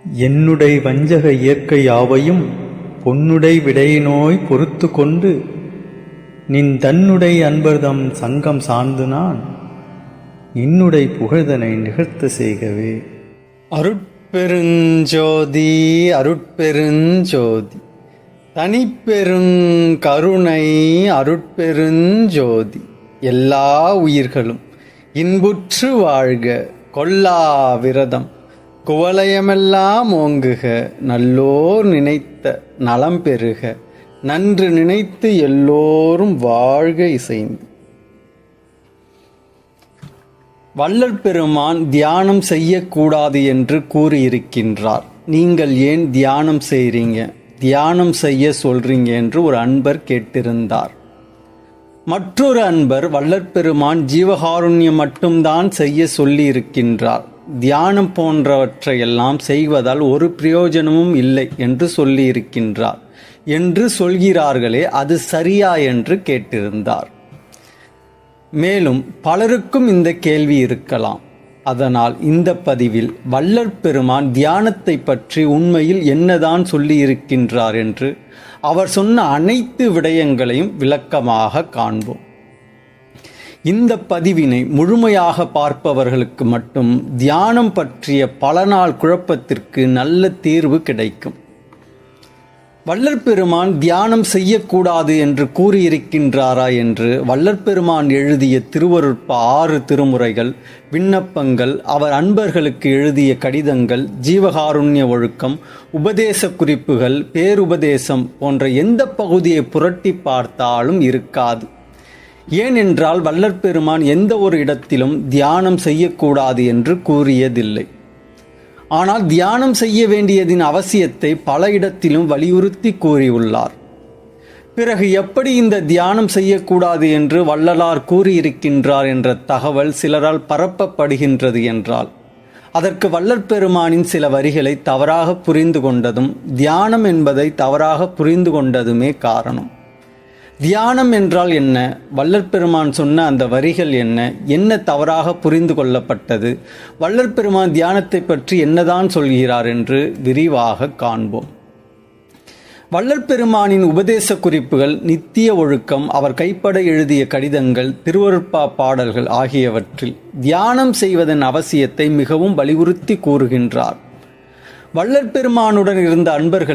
என்னுடை வஞ்சக இயற்கை யாவையும் பொன்னுடை விடையினோய் பொறுத்து கொண்டு நின் தன்னுடை அன்பர்தம் சங்கம் சார்ந்து நான் இன்னுடை புகழ்தனை நிகழ்த்த செய்கவே. அருட்பெருஞ்சோதி அருட்பெருஞ்சோதி தனிப்பெருங்கருணை அருட்பெருஞ்சோதி எல்லா உயிர்களும் இன்புற்று வாழ்க கொல்லா விரதம் குவலயமெல்லாம் ஓங்குக நல்லோர் நினைத்த நலம் பெறுக நன்று நினைத்து எல்லோரும் வாழ்க இசைந்து. வள்ளல் பெருமான் தியானம் செய்யக்கூடாது என்று கூறியிருக்கின்றார். நீங்கள் ஏன் தியானம் செய்கிறீங்க, தியானம் செய்ய சொல்றீங்க என்று ஒரு அன்பர் கேட்டிருந்தார். மற்றொரு அன்பர் வள்ளல் பெருமான் ஜீவகாருண்யம் மட்டும்தான் செய்ய சொல்லி இருக்கின்றார், தியானம் போன்றவற்றையெல்லாம் செய்வதால் ஒரு பிரயோஜனமும் இல்லை என்று சொல்லி இருக்கின்றார் என்று சொல்கிறார்களே, அது சரியா என்று கேட்டிருந்தார். மேலும் பலருக்கும் இந்த கேள்வி இருக்கலாம். அதனால் இந்த பதிவில் வள்ளல் பெருமான் தியானத்தை பற்றி உண்மையில் என்னதான் சொல்லி இருக்கின்றார் என்று அவர் சொன்ன அனைத்து விடயங்களையும் விளக்கமாக காண்போம். இந்த பதிவினை முழுமையாக பார்ப்பவர்களுக்கு மட்டும் தியானம் பற்றிய பல நாள் குழப்பத்திற்கு நல்ல தீர்வு கிடைக்கும். வள்ளல் பெருமான் தியானம் செய்யக்கூடாது என்று கூறியிருக்கின்றாரா என்று வள்ளல் பெருமான் எழுதிய திருவருட்பா 6 திருமுறைகள், விண்ணப்பங்கள், அவர் அன்பர்களுக்கு எழுதிய கடிதங்கள், ஜீவகாருண்ய ஒழுக்கம், உபதேச குறிப்புகள், பேருபதேசம் போன்ற எந்த பகுதியை புரட்டி பார்த்தாலும் இருக்காது. ஏனென்றால் வள்ளல் பெருமான் எந்த ஒரு இடத்திலும் தியானம் செய்யக்கூடாது என்று கூறியதில்லை. ஆனால் தியானம் செய்ய வேண்டியதின் அவசியத்தை பல இடத்திலும் வலியுறுத்தி கூறியுள்ளார். பிறகு எப்படி இந்த தியானம் செய்யக்கூடாது என்று வள்ளலார் கூறியிருக்கின்றார் என்ற தகவல் சிலரால் பரப்பப்படுகின்றது என்றால் அதற்கு வள்ளல் பெருமானின் சில வரிகளை தவறாக புரிந்து கொண்டதும் தியானம் என்பதை தவறாக புரிந்து கொண்டதுமே காரணம். தியானம் என்றால் என்ன, வள்ளல் பெருமான் சொன்ன அந்த வரிகள் என்ன தவறாக புரிந்து கொள்ளப்பட்டது, வள்ளல் பெருமான் தியானத்தை பற்றி என்னதான் சொல்கிறார் என்று விரிவாக காண்போம். வள்ளல் பெருமானின் உபதேச குறிப்புகள், நித்திய ஒழுக்கம், அவர் கைப்பட எழுதிய கடிதங்கள், திருவருட்பா பாடல்கள் ஆகியவற்றில் தியானம் செய்வதன் அவசியத்தை மிகவும் வலியுறுத்தி கூறுகின்றார். வள்ளல் பெருமானுடன் இருந்த அன்பர்கள்